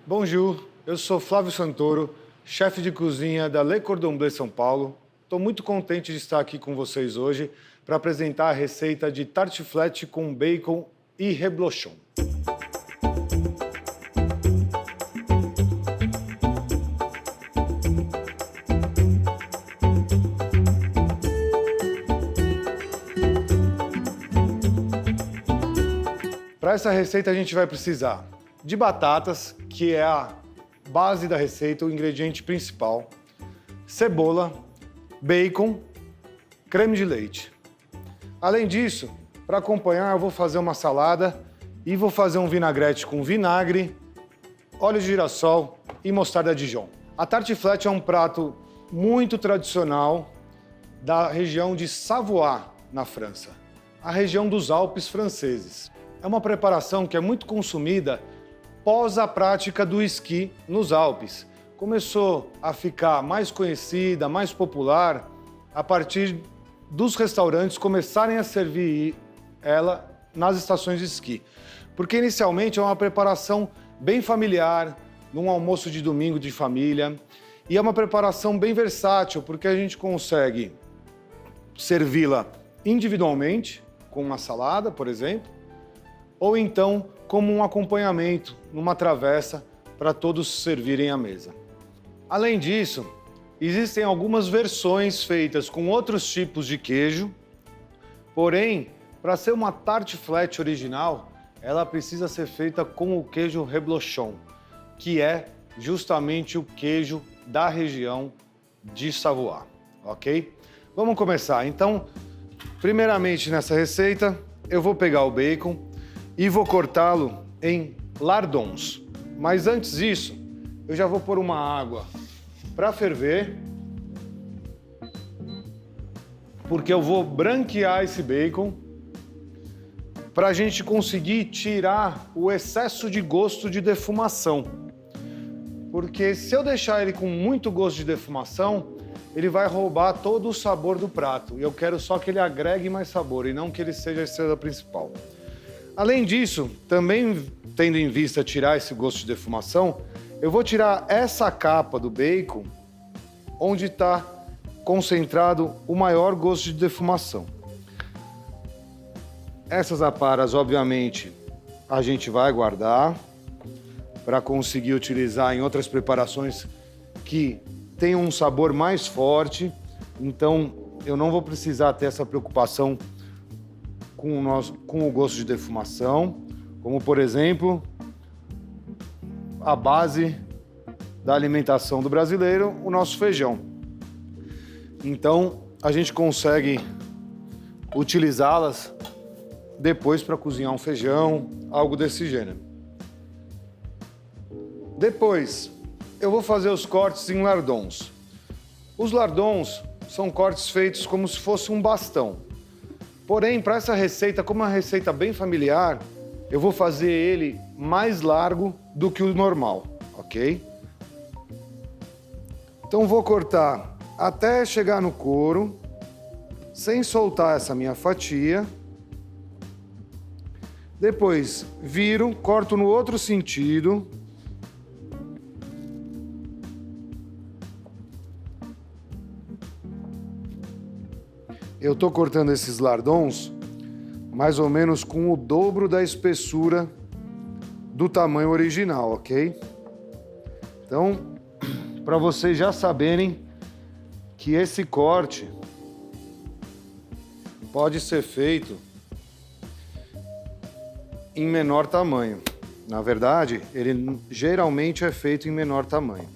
Bonjour, eu sou Flávio Santoro, chefe de cozinha da Le Cordon Bleu São Paulo. Estou muito contente de estar aqui com vocês hoje para apresentar a receita de tartiflette com bacon e reblochon. Para essa receita a gente vai precisar de batatas, que é a base da receita, o ingrediente principal, cebola, bacon, creme de leite. Além disso, para acompanhar eu vou fazer uma salada e vou fazer um vinagrete com vinagre, óleo de girassol e mostarda Dijon. A tartiflette é um prato muito tradicional da região de Savoie, na França, a região dos Alpes franceses. É uma preparação que é muito consumida pós a prática do esqui nos Alpes. Começou a ficar mais conhecida, mais popular, a partir dos restaurantes começarem a servir ela nas estações de esqui. Porque inicialmente é uma preparação bem familiar, num almoço de domingo de família, e é uma preparação bem versátil, porque a gente consegue servi-la individualmente, com uma salada, por exemplo, ou então como um acompanhamento numa travessa para todos servirem à mesa. Além disso, existem algumas versões feitas com outros tipos de queijo, porém, para ser uma tartiflette original, ela precisa ser feita com o queijo reblochon, que é justamente o queijo da região de Savoie, ok? Vamos começar. Então, primeiramente nessa receita, eu vou pegar o bacon e vou cortá-lo em lardons. Mas antes disso, eu já vou pôr uma água para ferver, porque eu vou branquear esse bacon para a gente conseguir tirar o excesso de gosto de defumação. Porque se eu deixar ele com muito gosto de defumação, ele vai roubar todo o sabor do prato. E eu quero só que ele agregue mais sabor e não que ele seja a estrela principal. Além disso, também tendo em vista tirar esse gosto de defumação, eu vou tirar essa capa do bacon onde está concentrado o maior gosto de defumação. Essas aparas, obviamente, a gente vai guardar para conseguir utilizar em outras preparações que tenham um sabor mais forte. Então, eu não vou precisar ter essa preocupação com o gosto de defumação, como, por exemplo, a base da alimentação do brasileiro, o nosso feijão. Então, a gente consegue utilizá-las depois para cozinhar um feijão, algo desse gênero. Depois, eu vou fazer os cortes em lardons. Os lardons são cortes feitos como se fosse um bastão. Porém, para essa receita, como é uma receita bem familiar, eu vou fazer ele mais largo do que o normal, ok? Então vou cortar até chegar no couro, sem soltar essa minha fatia. Depois viro, corto no outro sentido. Eu estou cortando esses lardons mais ou menos com o dobro da espessura do tamanho original, ok? Então, para vocês já saberem que esse corte pode ser feito em menor tamanho. Na verdade, ele geralmente é feito em menor tamanho.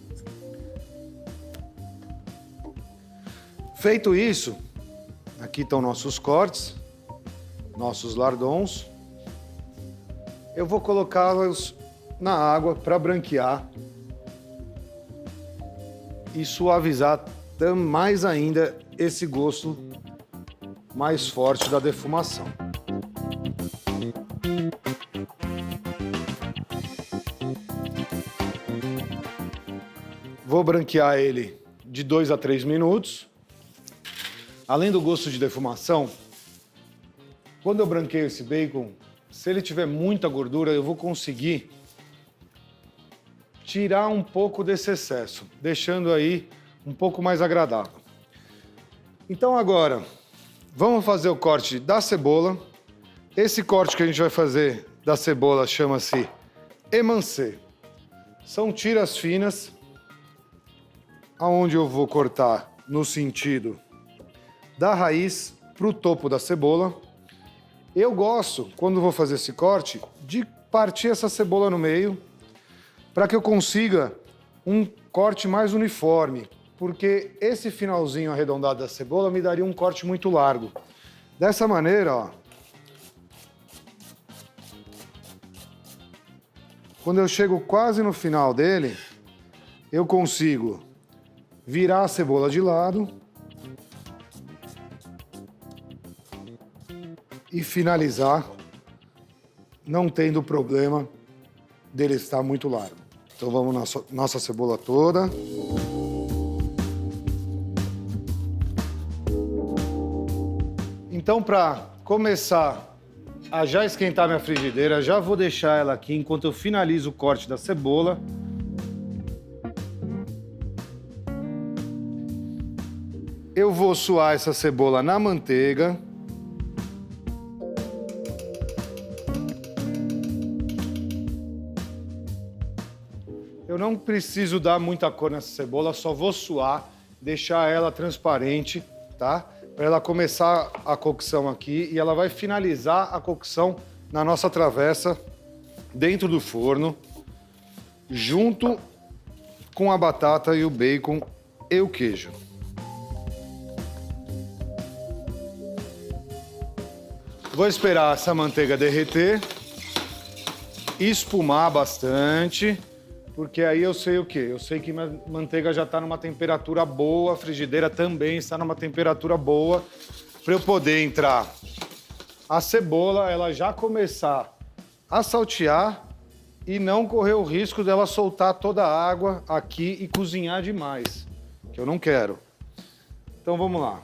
Feito isso, aqui estão nossos cortes, nossos lardons. Eu vou colocá-los na água para branquear e suavizar mais ainda esse gosto mais forte da defumação. Vou branquear ele de 2 a 3 minutos. Além do gosto de defumação, quando eu branqueio esse bacon, se ele tiver muita gordura, eu vou conseguir tirar um pouco desse excesso, deixando aí um pouco mais agradável. Então agora, vamos fazer o corte da cebola. Esse corte que a gente vai fazer da cebola chama-se émincé. São tiras finas, aonde eu vou cortar no sentido da raiz para o topo da cebola. Eu gosto, quando vou fazer esse corte, de partir essa cebola no meio, para que eu consiga um corte mais uniforme, porque esse finalzinho arredondado da cebola me daria um corte muito largo. Dessa maneira, ó, quando eu chego quase no final dele, eu consigo virar a cebola de lado e finalizar, não tendo problema dele estar muito largo. Então vamos na nossa cebola toda. Então, para começar a já esquentar minha frigideira, já vou deixar ela aqui enquanto eu finalizo o corte da cebola. Eu vou suar essa cebola na manteiga. Eu não preciso dar muita cor nessa cebola, só vou suar, deixar ela transparente, tá? Para ela começar a cocção aqui e ela vai finalizar a cocção na nossa travessa dentro do forno, junto com a batata e o bacon e o queijo. Vou esperar essa manteiga derreter, espumar bastante, porque aí eu sei o quê? Eu sei que minha manteiga já está numa temperatura boa, a frigideira também está numa temperatura boa, para eu poder entrar a cebola, ela já começar a saltear e não correr o risco dela soltar toda a água aqui e cozinhar demais, que eu não quero. Então vamos lá.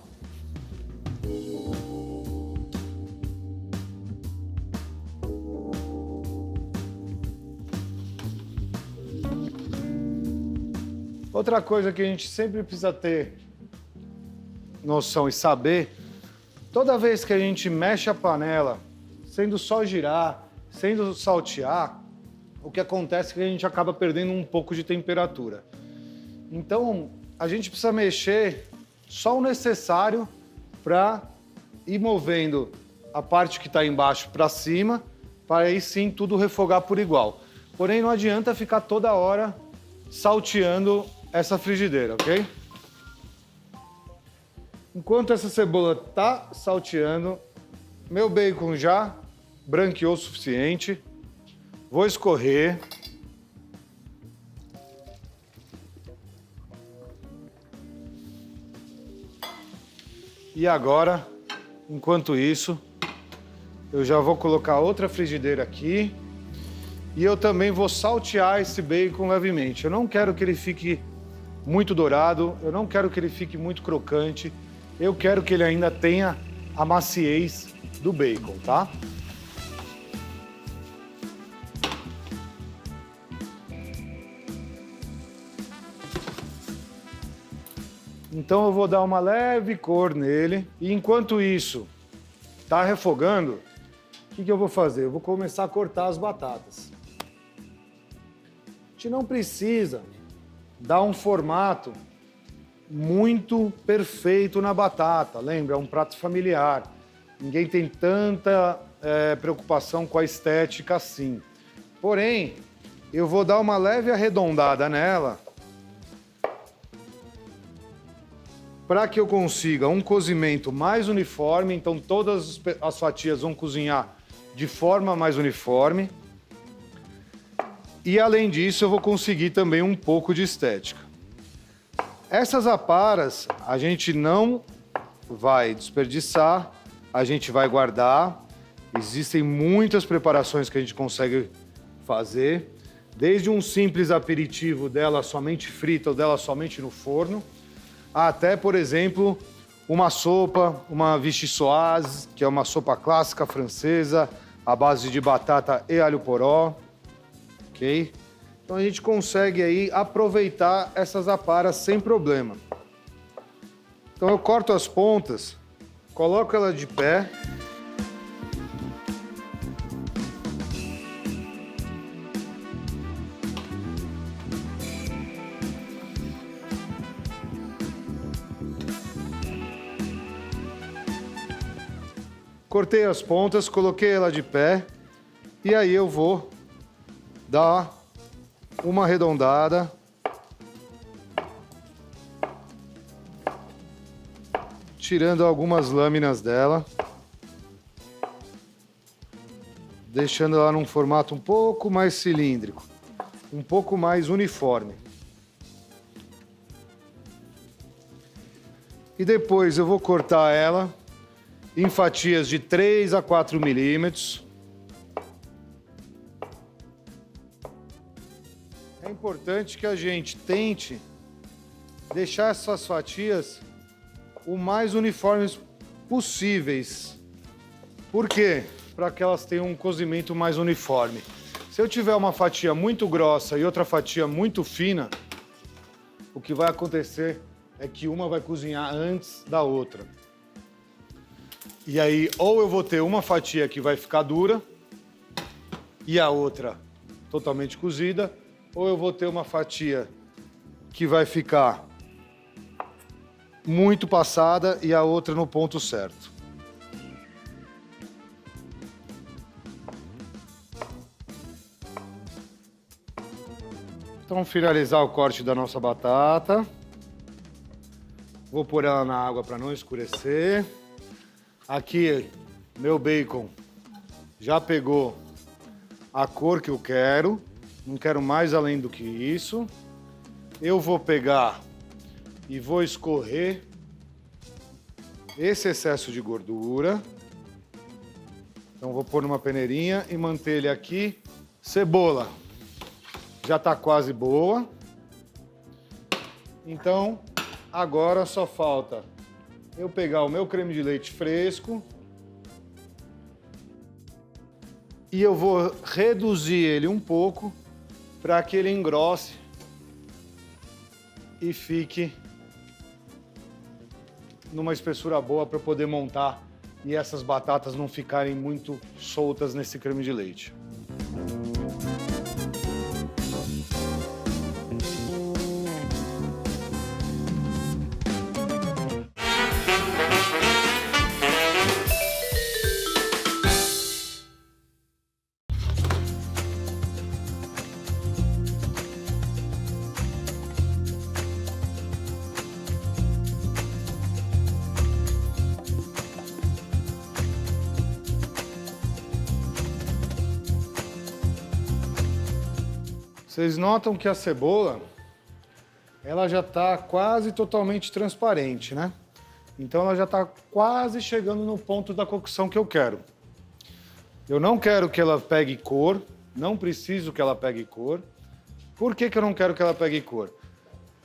Outra coisa que a gente sempre precisa ter noção e saber, toda vez que a gente mexe a panela, sendo só girar, sendo saltear, o que acontece é que a gente acaba perdendo um pouco de temperatura. Então, a gente precisa mexer só o necessário para ir movendo a parte que está embaixo para cima, para aí sim tudo refogar por igual. Porém, não adianta ficar toda hora salteando essa frigideira, ok? Enquanto essa cebola tá salteando, meu bacon já branqueou o suficiente. Vou escorrer. E agora, enquanto isso, eu já vou colocar outra frigideira aqui. E eu também vou saltear esse bacon levemente. Eu não quero que ele fique muito dourado, eu não quero que ele fique muito crocante, eu quero que ele ainda tenha a maciez do bacon, tá? Então eu vou dar uma leve cor nele e enquanto isso tá refogando, o que eu vou fazer? Eu vou começar a cortar as batatas. A gente não precisa dar um formato muito perfeito na batata. Lembra, é um prato familiar. Ninguém tem tanta preocupação com a estética assim. Porém, eu vou dar uma leve arredondada nela para que eu consiga um cozimento mais uniforme. Então, todas as fatias vão cozinhar de forma mais uniforme. E, além disso, eu vou conseguir também um pouco de estética. Essas aparas a gente não vai desperdiçar, a gente vai guardar. Existem muitas preparações que a gente consegue fazer, desde um simples aperitivo dela somente frita ou dela somente no forno, até, por exemplo, uma sopa, uma vichyssoise, que é uma sopa clássica francesa, à base de batata e alho poró. Ok? Então a gente consegue aí aproveitar essas aparas sem problema. Então eu corto as pontas, coloco ela de pé. Cortei as pontas, coloquei ela de pé e aí eu vou dar uma arredondada. Tirando algumas lâminas dela. Deixando ela num formato um pouco mais cilíndrico, um pouco mais uniforme. E depois eu vou cortar ela em fatias de 3 a 4 milímetros. É importante que a gente tente deixar essas fatias o mais uniformes possíveis. Por quê? Para que elas tenham um cozimento mais uniforme. Se eu tiver uma fatia muito grossa e outra fatia muito fina, o que vai acontecer é que uma vai cozinhar antes da outra. E aí, ou eu vou ter uma fatia que vai ficar dura e a outra totalmente cozida, ou eu vou ter uma fatia que vai ficar muito passada e a outra no ponto certo. Então, finalizar o corte da nossa batata. Vou pôr ela na água para não escurecer. Aqui, meu bacon já pegou a cor que eu quero. Não quero mais além do que isso. Eu vou pegar e vou escorrer esse excesso de gordura. Então, vou pôr numa peneirinha e manter ele aqui. Cebola já está quase boa. Então, agora só falta eu pegar o meu creme de leite fresco e eu vou reduzir ele um pouco para que ele engrosse e fique numa espessura boa para poder montar e essas batatas não ficarem muito soltas nesse creme de leite. Vocês notam que a cebola, ela já está quase totalmente transparente, né? Então ela já está quase chegando no ponto da cocção que eu quero. Eu não quero que ela pegue cor, não preciso que ela pegue cor. Por que que eu não quero que ela pegue cor?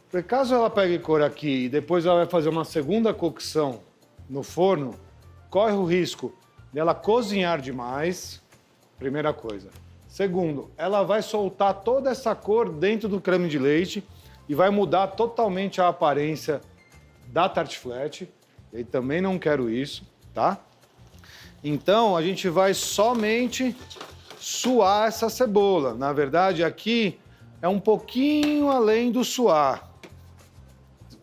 Porque caso ela pegue cor aqui e depois ela vai fazer uma segunda cocção no forno, corre o risco dela cozinhar demais, primeira coisa. Segundo, ela vai soltar toda essa cor dentro do creme de leite e vai mudar totalmente a aparência da tartiflette. Eu também não quero isso, tá? Então, a gente vai somente suar essa cebola. Na verdade, aqui é um pouquinho além do suar.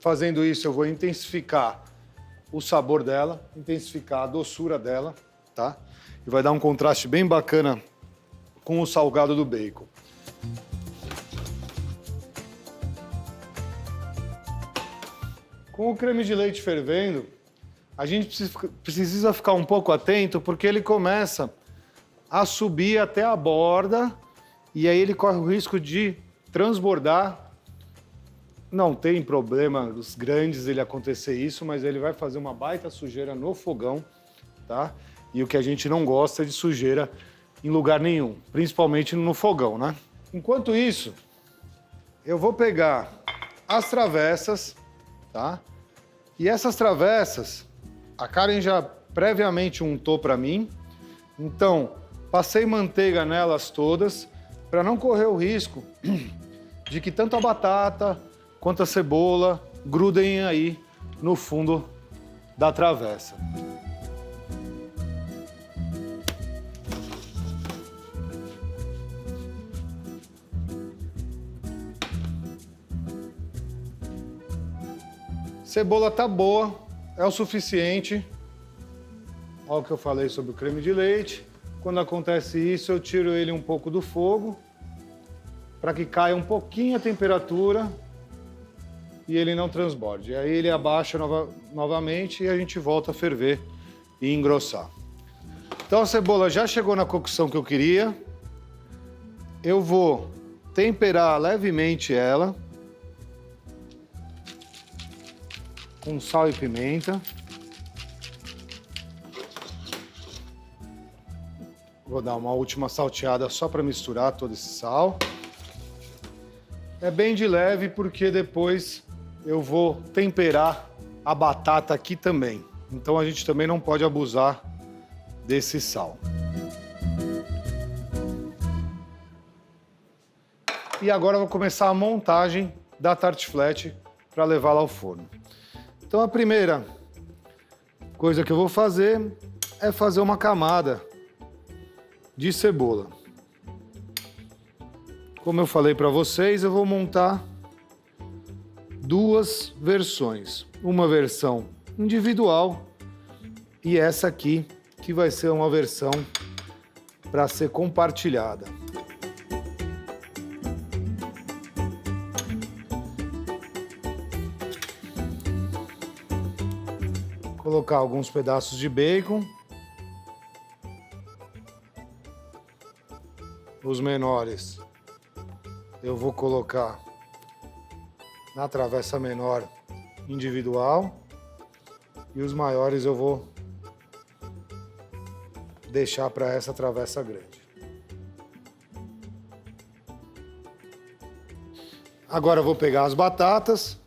Fazendo isso, eu vou intensificar o sabor dela, intensificar a doçura dela, tá? E vai dar um contraste bem bacana com o salgado do bacon. Com o creme de leite fervendo, a gente precisa ficar um pouco atento porque ele começa a subir até a borda e aí ele corre o risco de transbordar. Não tem problema os grandes ele acontecer isso, mas ele vai fazer uma baita sujeira no fogão, tá? E o que a gente não gosta é de sujeira em lugar nenhum, principalmente no fogão, né? Enquanto isso, eu vou pegar as travessas, tá? E essas travessas, a Karen já previamente untou para mim, então passei manteiga nelas todas para não correr o risco de que tanto a batata quanto a cebola grudem aí no fundo da travessa. Cebola tá boa, é o suficiente. Olha o que eu falei sobre o creme de leite. Quando acontece isso, eu tiro ele um pouco do fogo para que caia um pouquinho a temperatura e ele não transborde. Aí ele abaixa novamente e a gente volta a ferver e engrossar. Então a cebola já chegou na cocção que eu queria. Eu vou temperar levemente ela com sal e pimenta. Vou dar uma última salteada só para misturar todo esse sal. É bem de leve porque depois eu vou temperar a batata aqui também. Então a gente também não pode abusar desse sal. E agora eu vou começar a montagem da tartiflette para levá-la ao forno. Então a primeira coisa que eu vou fazer é fazer uma camada de cebola. Como eu falei para vocês, eu vou montar duas versões. Uma versão individual e essa aqui, que vai ser uma versão para ser compartilhada. Colocar alguns pedaços de bacon. Os menores eu vou colocar na travessa menor individual e os maiores eu vou deixar para essa travessa grande. Agora eu vou pegar as batatas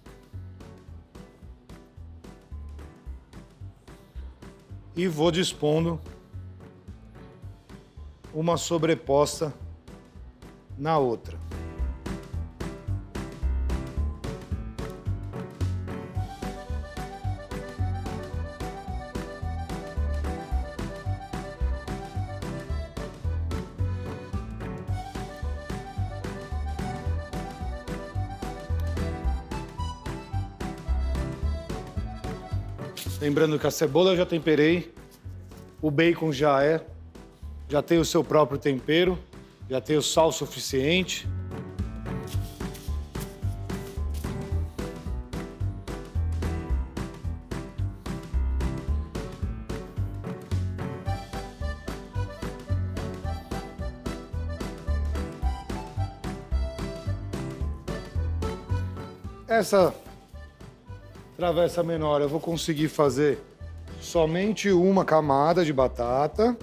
e vou dispondo uma sobreposta na outra. Lembrando que a cebola eu já temperei, o bacon já tem o seu próprio tempero, já tem o sal suficiente. Essa travessa menor eu vou conseguir fazer somente uma camada de batata.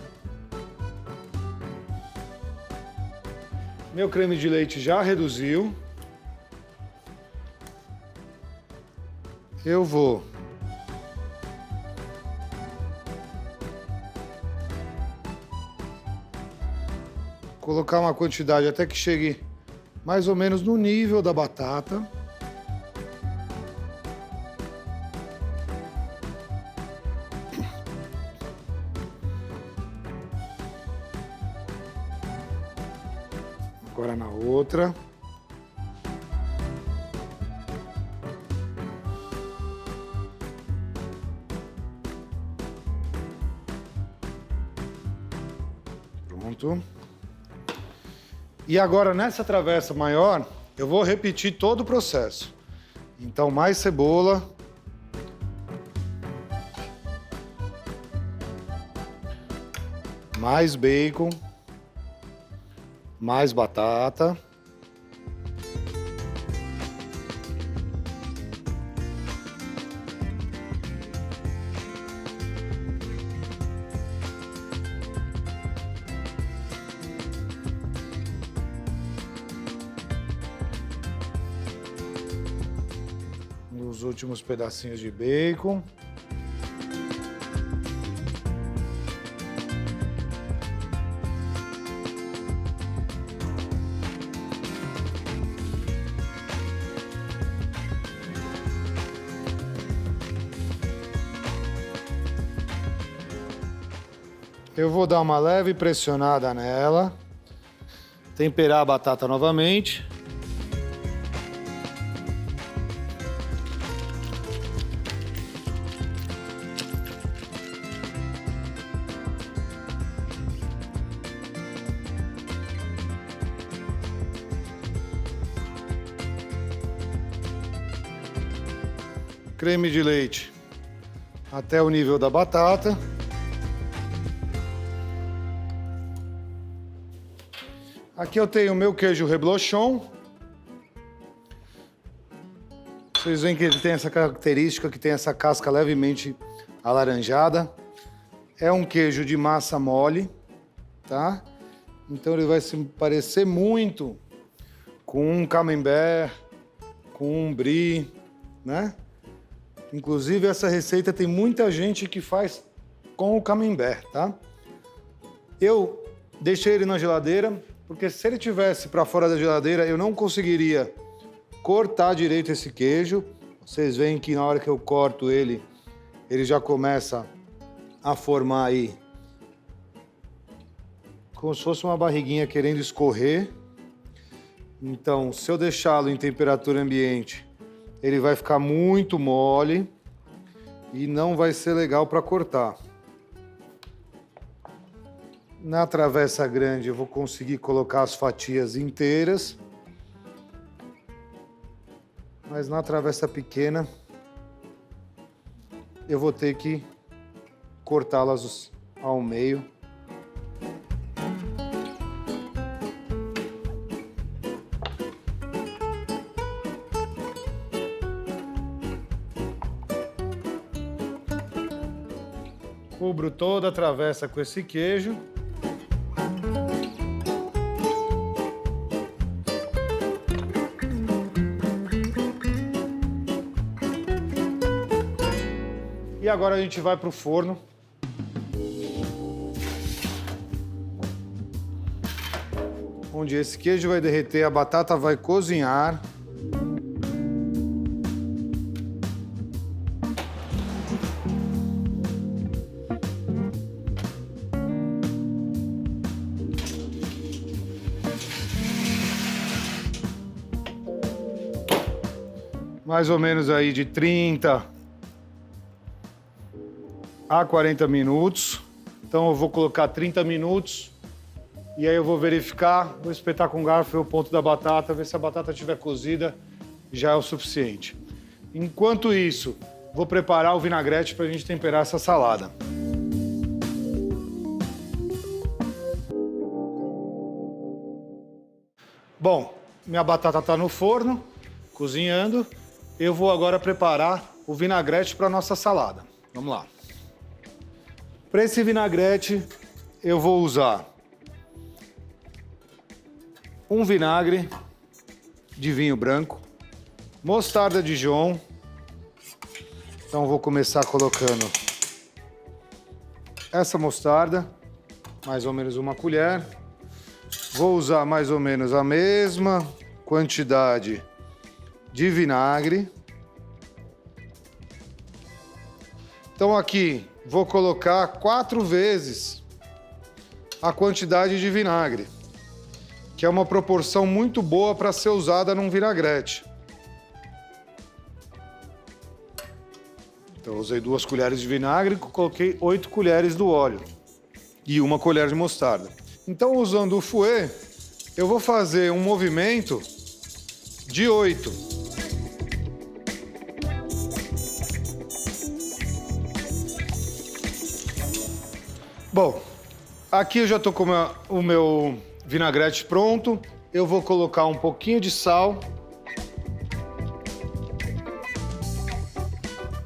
Meu creme de leite já reduziu. Eu vou colocar uma quantidade até que chegue mais ou menos no nível da batata. Agora na outra. Pronto. E agora nessa travessa maior, eu vou repetir todo o processo. Então mais cebola. Mais bacon. Mais batata. Os últimos pedacinhos de bacon. Eu vou dar uma leve pressionada nela. Temperar a batata novamente. Creme de leite até o nível da batata. Aqui eu tenho o meu queijo reblochon. Vocês veem que ele tem essa característica, que tem essa casca levemente alaranjada. É um queijo de massa mole, tá? Então ele vai se parecer muito com um camembert, com um brie, né? Inclusive, essa receita tem muita gente que faz com o camembert, tá? Eu deixei ele na geladeira, porque se ele tivesse para fora da geladeira, eu não conseguiria cortar direito esse queijo. Vocês veem que na hora que eu corto ele, ele já começa a formar aí como se fosse uma barriguinha querendo escorrer. Então, se eu deixá-lo em temperatura ambiente, ele vai ficar muito mole e não vai ser legal para cortar. Na travessa grande eu vou conseguir colocar as fatias inteiras, mas na travessa pequena eu vou ter que cortá-las ao meio. Cubro toda a travessa com esse queijo. E agora a gente vai para o forno. Onde esse queijo vai derreter, a batata vai cozinhar. Mais ou menos aí de 30 a 40 minutos. Então eu vou colocar 30 minutos e aí eu vou verificar, vou espetar com garfo o ponto da batata, ver se a batata estiver cozida, já é o suficiente. Enquanto isso, vou preparar o vinagrete para a gente temperar essa salada. Bom, minha batata está no forno, cozinhando. Eu vou agora preparar o vinagrete para a nossa salada. Vamos lá. Para esse vinagrete, eu vou usar um vinagre de vinho branco, mostarda Dijon. Então, vou começar colocando essa mostarda, mais ou menos uma colher. Vou usar mais ou menos a mesma quantidade de vinagre. Então aqui vou colocar 4 vezes a quantidade de vinagre, que é uma proporção muito boa para ser usada num vinagrete. Então eu usei 2 colheres de vinagre, coloquei 8 colheres do óleo e 1 colher de mostarda. Então, usando o fouet, eu vou fazer um movimento de 8. Bom, aqui eu já estou com o meu vinagrete pronto. Eu vou colocar um pouquinho de sal,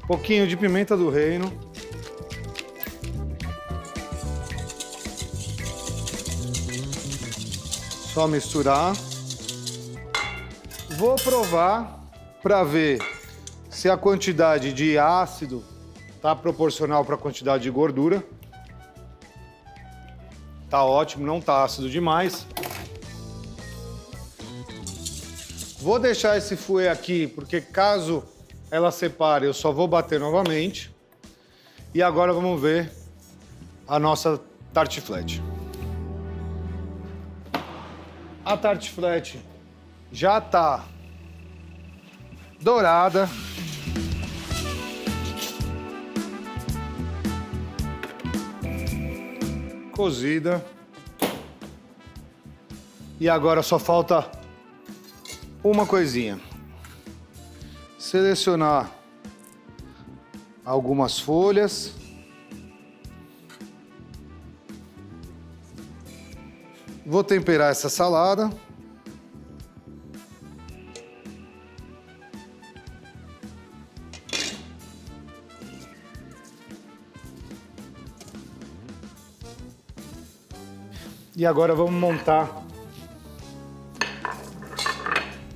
um pouquinho de pimenta do reino, só misturar. Vou provar para ver se a quantidade de ácido está proporcional para a quantidade de gordura. Tá ótimo, não tá ácido demais. Vou deixar esse fouet aqui, porque caso ela separe, eu só vou bater novamente. E agora vamos ver a nossa tartiflette. A tartiflette já está dourada. Cozida. E agora só falta uma coisinha. Selecionar algumas folhas. Vou temperar essa salada. E agora vamos montar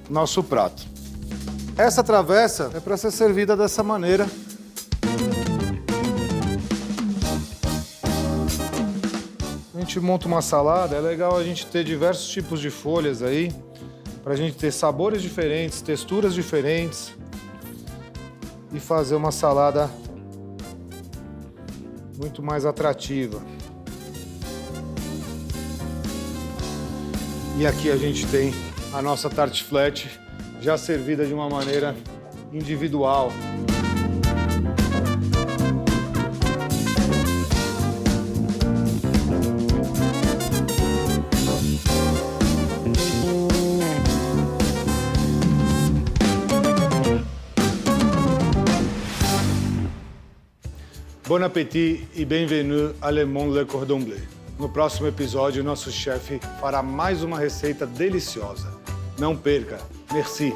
nosso prato. Essa travessa é para ser servida dessa maneira. A gente monta uma salada, é legal a gente ter diversos tipos de folhas aí, para a gente ter sabores diferentes, texturas diferentes e fazer uma salada muito mais atrativa. E aqui a gente tem a nossa tartiflette já servida de uma maneira individual. Bon appétit e bienvenue à Le Monde Le Cordon Bleu. No próximo episódio, nosso chefe fará mais uma receita deliciosa. Não perca. Merci.